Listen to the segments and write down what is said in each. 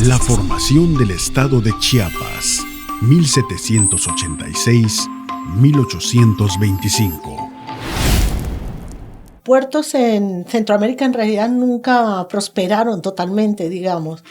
La formación del estado de Chiapas, 1786-1825. Puertos en Centroamérica en realidad nunca prosperaron totalmente, digamos,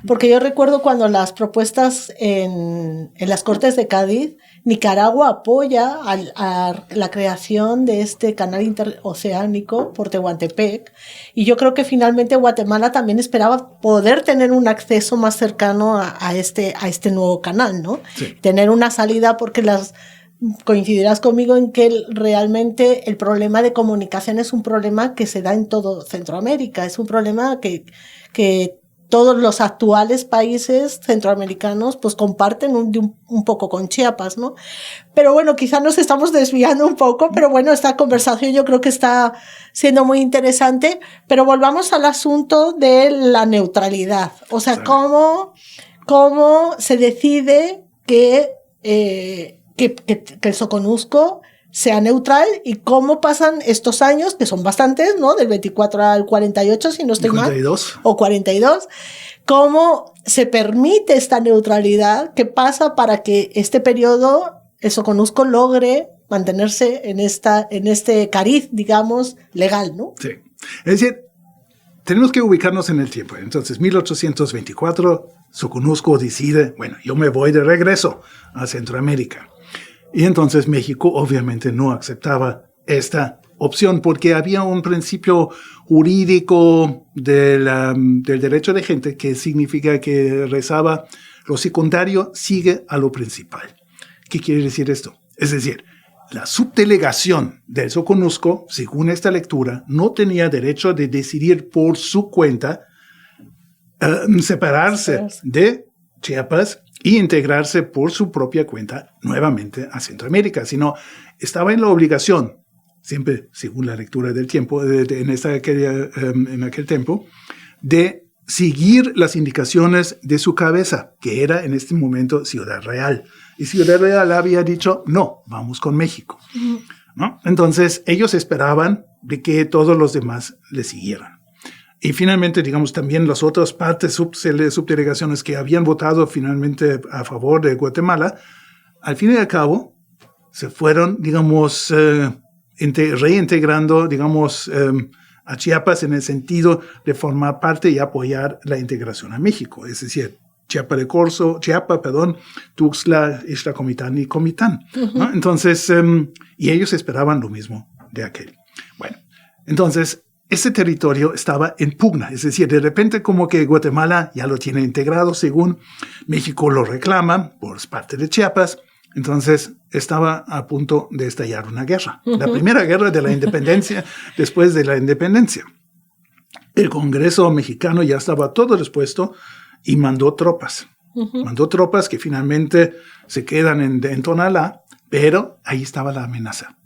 porque yo recuerdo cuando las propuestas en las Cortes de Cádiz, Nicaragua apoya a la creación de este canal interoceánico por Tehuantepec, y yo creo que finalmente Guatemala también esperaba poder tener un acceso más cercano a este nuevo canal, ¿no? Sí. Tener una salida, porque coincidirás conmigo en que realmente el problema de comunicación es un problema que se da en todo Centroamérica, es un problema que todos los actuales países centroamericanos pues comparten un poco con Chiapas, ¿no? Pero bueno, quizá nos estamos desviando un poco, pero bueno, esta conversación yo creo que está siendo muy interesante, pero volvamos al asunto de la neutralidad, o sea, cómo se decide que el Soconusco sea neutral y cómo pasan estos años, que son bastantes, ¿no? Del 24 al 48, si no estoy mal. 42. O 42. ¿Cómo se permite esta neutralidad? ¿Qué pasa para que este periodo, el Soconusco, logre mantenerse en este cariz, digamos, legal, ¿no? Sí. Es decir, tenemos que ubicarnos en el tiempo. Entonces, 1824, Soconusco decide, bueno, yo me voy de regreso a Centroamérica. Y entonces México obviamente no aceptaba esta opción porque había un principio jurídico del derecho de gente que significa que rezaba lo secundario sigue a lo principal. ¿Qué quiere decir esto? Es decir, la subdelegación del Soconusco, según esta lectura, no tenía derecho de decidir por su cuenta separarse de Chiapas y integrarse por su propia cuenta nuevamente a Centroamérica, sino estaba en la obligación, siempre según la lectura del tiempo, en aquel tiempo, de seguir las indicaciones de su cabeza, que era en este momento Ciudad Real. Y Ciudad Real había dicho, no, vamos con México. Uh-huh. ¿No? Entonces, ellos esperaban de que todos los demás le siguieran. Y finalmente, digamos, también las otras partes subdelegaciones que habían votado finalmente a favor de Guatemala, al fin y al cabo, se fueron, digamos, reintegrando, digamos, a Chiapas en el sentido de formar parte y apoyar la integración a México. Es decir, Chiapa, Tuxtla, Ixtacomitán y Comitán. Uh-huh. ¿No? Entonces, y ellos esperaban lo mismo de aquel. Bueno, entonces, ese territorio estaba en pugna, es decir, de repente como que Guatemala ya lo tiene integrado, según México lo reclama por parte de Chiapas, entonces estaba a punto de estallar una guerra, uh-huh. La primera guerra de la independencia después de la independencia. El Congreso mexicano ya estaba todo dispuesto y mandó tropas. Uh-huh. Mandó tropas que finalmente se quedan en Tonalá, pero ahí estaba la amenaza.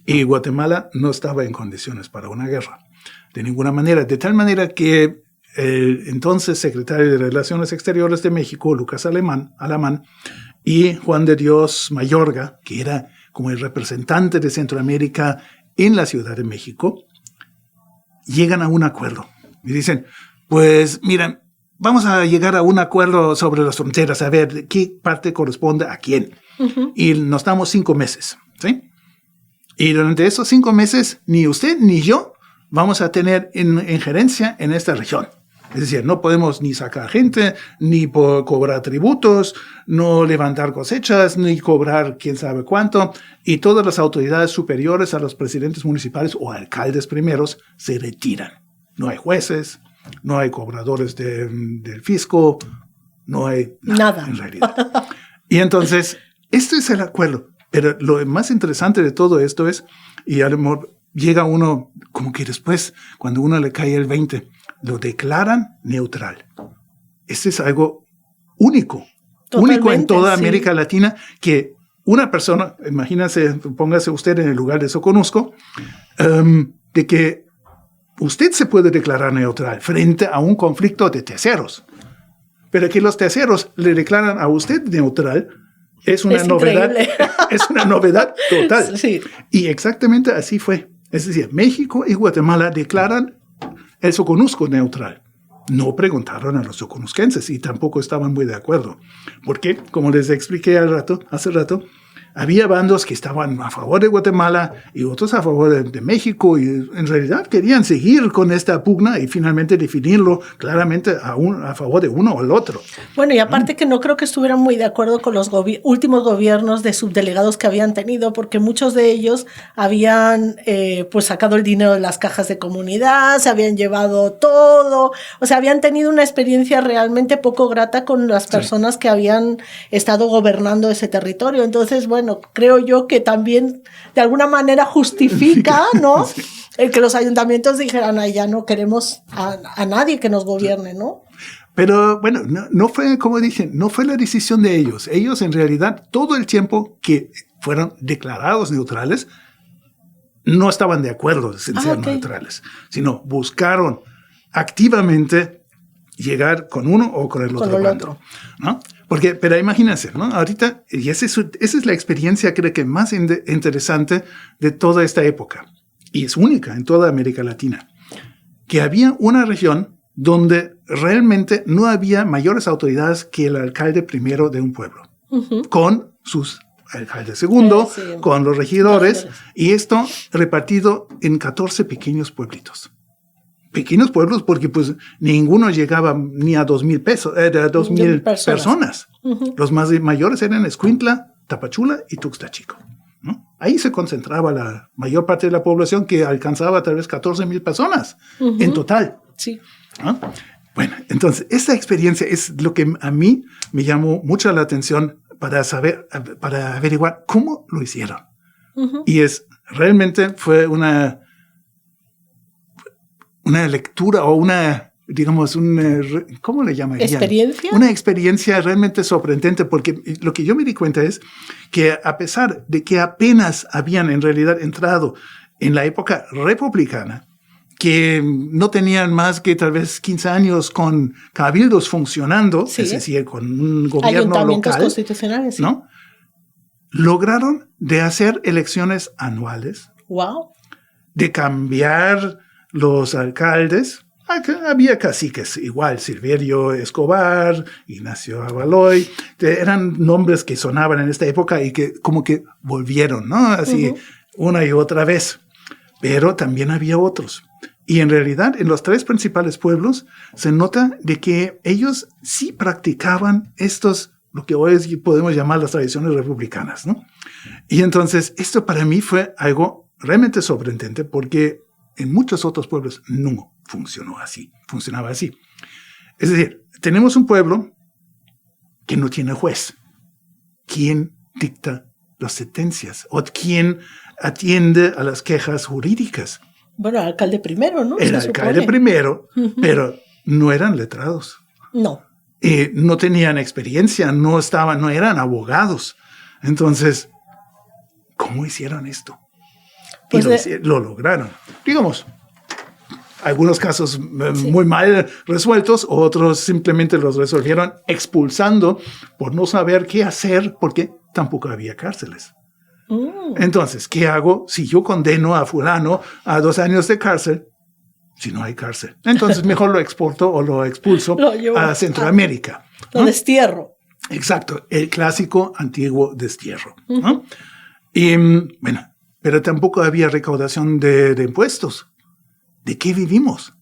Y Guatemala no estaba en condiciones para una guerra, de ninguna manera. De tal manera que el entonces secretario de Relaciones Exteriores de México, Lucas Alamán, y Juan de Dios Mayorga, que era como el representante de Centroamérica en la Ciudad de México, llegan a un acuerdo. Y dicen, pues miren, vamos a llegar a un acuerdo sobre las fronteras, a ver qué parte corresponde a quién. Uh-huh. Y nos damos 5 meses, ¿sí? Y durante esos 5 meses, ni usted ni yo vamos a tener injerencia en esta región. Es decir, no podemos ni sacar gente, ni cobrar tributos, no levantar cosechas, ni cobrar quién sabe cuánto. Y todas las autoridades superiores a los presidentes municipales o alcaldes primeros se retiran. No hay jueces, no hay cobradores del fisco, no hay nada. En realidad. Y entonces, este es el acuerdo. Pero lo más interesante de todo esto es, y a lo mejor llega uno, como que después, cuando uno le cae el 20, lo declaran neutral. Este es algo único. Totalmente, único en toda América Latina, que una persona, imagínese, póngase usted en el lugar de Soconusco, de que usted se puede declarar neutral frente a un conflicto de terceros. Pero que los terceros le declaran a usted neutral, es una novedad. Es una novedad total. Sí. Y exactamente así fue. Es decir, México y Guatemala declaran el Soconusco neutral. no preguntaron a los soconusquenses y tampoco estaban muy de acuerdo. Porque, como les expliqué hace rato, había bandos que estaban a favor de Guatemala y otros a favor de México y en realidad querían seguir con esta pugna y finalmente definirlo claramente a favor de uno o el otro. Bueno, y aparte que no creo que estuvieran muy de acuerdo con los últimos gobiernos de subdelegados que habían tenido, porque muchos de ellos habían pues sacado el dinero de las cajas de comunidad, se habían llevado todo, o sea, habían tenido una experiencia realmente poco grata con las personas que habían estado gobernando ese territorio. Entonces, bueno, creo yo que también de alguna manera justifica, ¿no? Sí. El que los ayuntamientos dijeran, ay, ya no queremos a nadie que nos gobierne, ¿no? Pero bueno, no fue, como dije, no fue la decisión de ellos. Ellos en realidad todo el tiempo que fueron declarados neutrales, no estaban de acuerdo en ser neutrales, sino buscaron activamente llegar con uno o con el otro bando, ¿no? Pero imagínense, ¿no? Ahorita, y esa es la experiencia creo que más interesante de toda esta época, y es única en toda América Latina, que había una región donde realmente no había mayores autoridades que el alcalde primero de un pueblo, con sus alcaldes segundo, con los regidores, y esto repartido en 14 pequeños pueblitos. Pequeños pueblos porque pues ninguno llegaba ni a 2,000 personas. Los más mayores eran Escuintla, Tapachula y Tuxtlachico, ¿no? Ahí se concentraba la mayor parte de la población que alcanzaba tal vez 14,000 personas en total. Sí. ¿No? Bueno, entonces esta experiencia es lo que a mí me llamó mucho la atención para saber, para averiguar cómo lo hicieron. Y realmente fue una lectura o digamos, ¿cómo le llamarían? ¿Experiencia? Una experiencia realmente sorprendente, porque lo que yo me di cuenta es que a pesar de que apenas habían en realidad entrado en la época republicana, que no tenían más que tal vez 15 años con cabildos funcionando, es decir, con un gobierno local, constitucionales, sí. ¿no? Lograron de hacer elecciones anuales, de cambiar los alcaldes. Había caciques igual, Silverio Escobar, Ignacio Avaloy, eran nombres que sonaban en esta época y que como que volvieron, ¿no? Así una y otra vez. Pero también había otros. Y en realidad en los 3 principales pueblos se nota de que ellos sí practicaban lo que hoy podemos llamar las tradiciones republicanas, ¿no? Y entonces esto para mí fue algo realmente sorprendente porque en muchos otros pueblos no funcionaba así. Es decir, tenemos un pueblo que no tiene juez. ¿Quién dicta las sentencias? ¿O quién atiende a las quejas jurídicas? Bueno, el alcalde primero, ¿no? El alcalde primero, pero no eran letrados. No. No tenían experiencia, no eran abogados. Entonces, ¿cómo hicieron esto? Pues lo lograron. Digamos, algunos casos muy mal resueltos, otros simplemente los resolvieron expulsando por no saber qué hacer porque tampoco había cárceles. Entonces, ¿qué hago si yo condeno a fulano a 2 años de cárcel si no hay cárcel? Entonces, mejor lo exporto o lo expulso a Centroamérica. Lo destierro. Exacto, el clásico antiguo destierro, ¿no? Y bueno, pero tampoco había recaudación de impuestos. ¿De qué vivimos?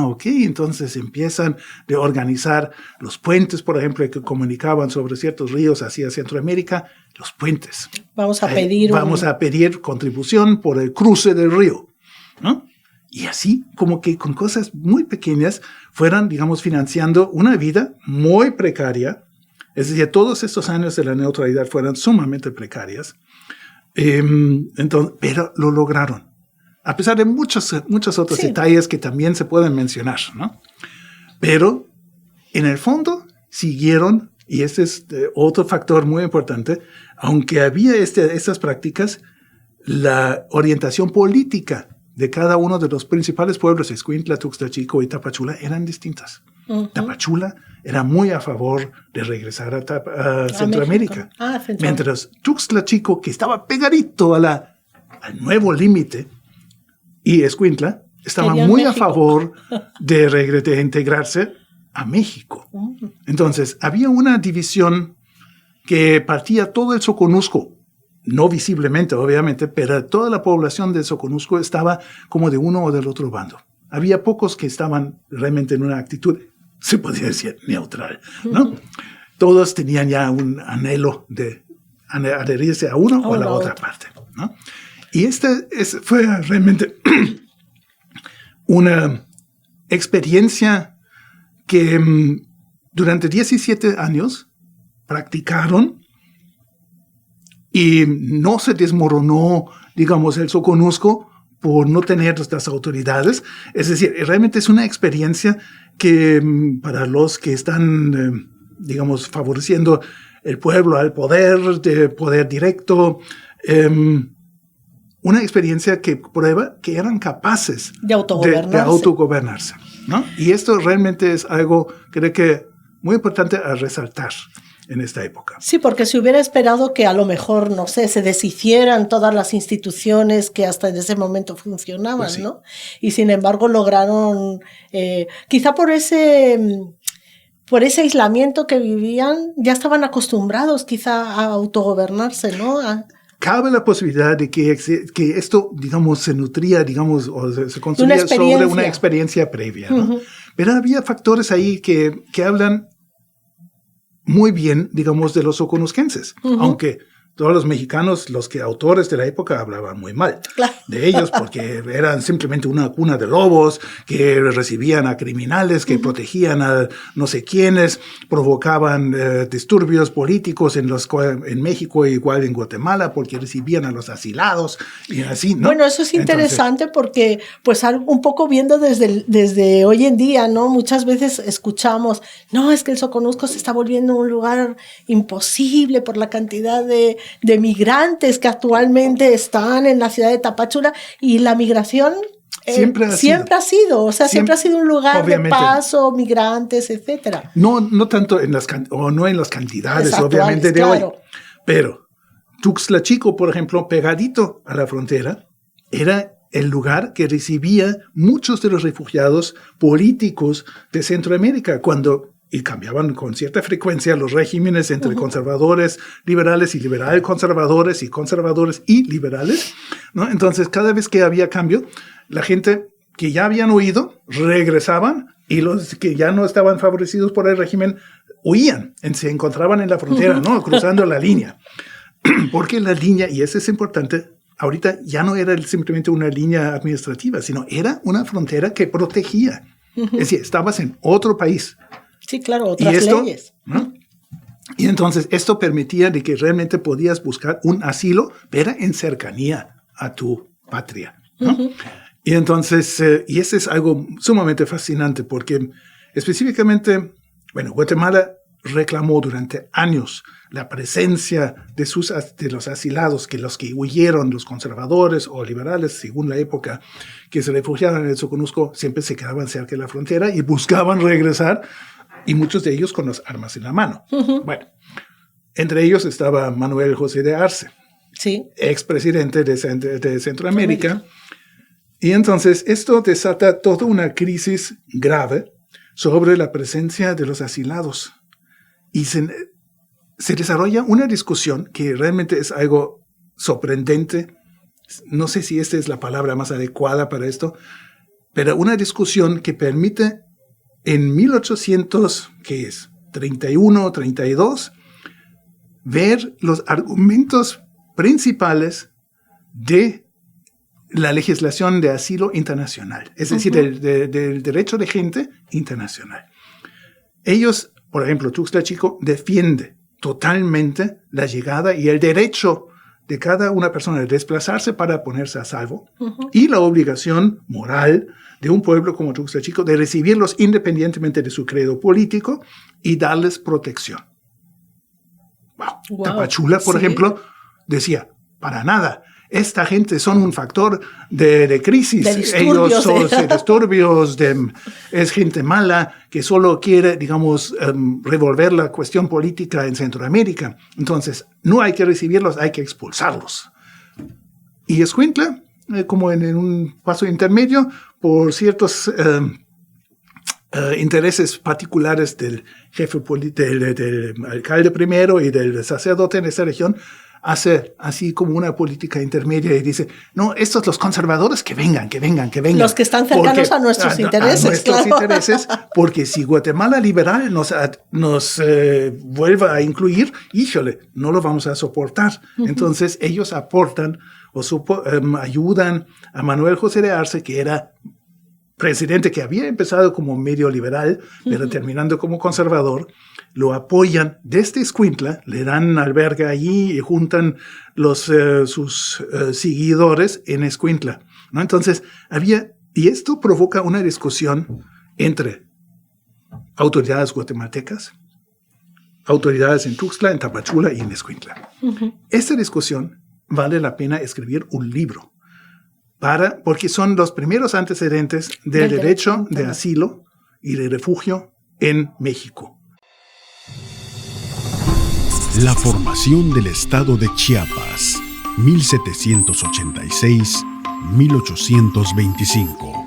Ok, entonces empiezan a organizar los puentes, por ejemplo, que comunicaban sobre ciertos ríos hacia Centroamérica, los puentes. Vamos a pedir contribución por el cruce del río, ¿no? Y así, como que con cosas muy pequeñas, fueran, digamos, financiando una vida muy precaria. Es decir, todos estos años de la neutralidad fueron sumamente precarias. Entonces, pero lo lograron. A pesar de muchos otros detalles que también se pueden mencionar, ¿no? Pero, en el fondo, siguieron, y este es otro factor muy importante, aunque había estas prácticas, la orientación política de cada uno de los principales pueblos, Escuintla, Tuxtlachico y Tapachula, eran distintas. Tapachula era muy a favor de regresar a Centroamérica. Mientras Tuxtlachico, que estaba pegadito al nuevo límite, y Escuintla estaban Querían muy a México. favor de integrarse a México. Entonces, había una división que partía todo el Soconusco, no visiblemente, obviamente, pero toda la población del Soconusco estaba como de uno o del otro bando. Había pocos que estaban realmente en una actitud, se podría decir, neutral, ¿no? Todos tenían ya un anhelo de adherirse a uno o a la otra parte, ¿no? Y fue realmente una experiencia que durante 17 años practicaron y no se desmoronó, digamos, el Soconusco por no tener estas autoridades. Es decir, realmente es una experiencia que para los que están, digamos, favoreciendo el pueblo al poder, de poder directo, una experiencia que prueba que eran capaces de autogobernarse, ¿no? Y esto realmente es algo, creo que, muy importante a resaltar en esta época. Sí, porque se hubiera esperado que a lo mejor, no sé, se deshicieran todas las instituciones que hasta en ese momento funcionaban, Pues sí. ¿no? Y sin embargo lograron, quizá por ese aislamiento que vivían, ya estaban acostumbrados quizá a autogobernarse, ¿no? Cabe la posibilidad de que esto, digamos, se nutría, digamos, o se construía sobre una experiencia previa, ¿no? Pero había factores ahí que hablan muy bien, digamos, de los soconusquenses, aunque todos los mexicanos, autores de la época, hablaban muy mal de ellos porque eran simplemente una cuna de lobos que recibían a criminales, que protegían a no sé quiénes, provocaban disturbios políticos en México e igual en Guatemala porque recibían a los asilados y así, ¿no? Bueno, eso es interesante porque, pues, un poco viendo desde hoy en día, ¿no? Muchas veces escuchamos, no, es que el Soconusco se está volviendo un lugar imposible por la cantidad de migrantes que actualmente están en la ciudad de Tapachula, y la migración siempre ha sido, o sea, siempre ha sido un lugar de paso, migrantes, etcétera. No tanto en las cantidades, obviamente, de hoy, pero Tuxtla Chico, por ejemplo, pegadito a la frontera, era el lugar que recibía muchos de los refugiados políticos de Centroamérica y cambiaban con cierta frecuencia los regímenes entre conservadores, liberales y liberal-conservadores y conservadores y liberales, ¿no? Entonces, cada vez que había cambio, la gente que ya habían huido regresaban y los que ya no estaban favorecidos por el régimen huían, se encontraban en la frontera, ¿no? Cruzando la línea. Porque la línea, y eso es importante, ahorita ya no era simplemente una línea administrativa, sino era una frontera que protegía. Es decir, estabas en otro país. Sí, claro, otras leyes. ¿No? Y entonces esto permitía de que realmente podías buscar un asilo, pero en cercanía a tu patria, ¿no? Y entonces, y eso es algo sumamente fascinante porque específicamente, bueno, Guatemala reclamó durante años la presencia de los asilados, que los que huyeron, los conservadores o liberales, según la época, que se refugiaron en el Soconusco, siempre se quedaban cerca de la frontera y buscaban regresar, y muchos de ellos con las armas en la mano. Bueno, entre ellos estaba Manuel José de Arce, sí, expresidente de Centroamérica. Y entonces esto desata toda una crisis grave sobre la presencia de los asilados. Y se desarrolla una discusión que realmente es algo sorprendente. No sé si esta es la palabra más adecuada para esto, pero una discusión que permite en 1831, 32, ver los argumentos principales de la legislación de asilo internacional, es decir, del derecho de gente internacional. Ellos, por ejemplo, Tuxtla Chico defiende totalmente la llegada y el derecho de cada una persona de desplazarse para ponerse a salvo y la obligación moral de un pueblo como Tuxtla Chico de recibirlos independientemente de su credo político y darles protección. Wow. Tapachula, por ejemplo, decía, para nada, esta gente son un factor de crisis. Ellos son disturbios, es gente mala que solo quiere, digamos, revolver la cuestión política en Centroamérica. Entonces, no hay que recibirlos, hay que expulsarlos. Y Escuintla, como en un paso intermedio, por ciertos intereses particulares del jefe del alcalde primero y del sacerdote en esa región, hace así como una política intermedia y dice, no, estos los conservadores que vengan. Los que están cercanos a nuestros intereses. A nuestros intereses, porque si Guatemala liberal nos vuelva a incluir, híjole, no lo vamos a soportar. Entonces ellos aportan o ayudan a Manuel José de Arce, que era presidente que había empezado como medio liberal, pero terminando como conservador, lo apoyan desde Escuintla, le dan albergue allí y juntan sus seguidores en Escuintla, ¿no? Entonces, y esto provoca una discusión entre autoridades guatemaltecas, autoridades en Tuxtla, en Tapachula y en Escuintla. Esta discusión vale la pena escribir un libro, porque son los primeros antecedentes del derecho de asilo y de refugio en México. La formación del estado de Chiapas, 1786-1825.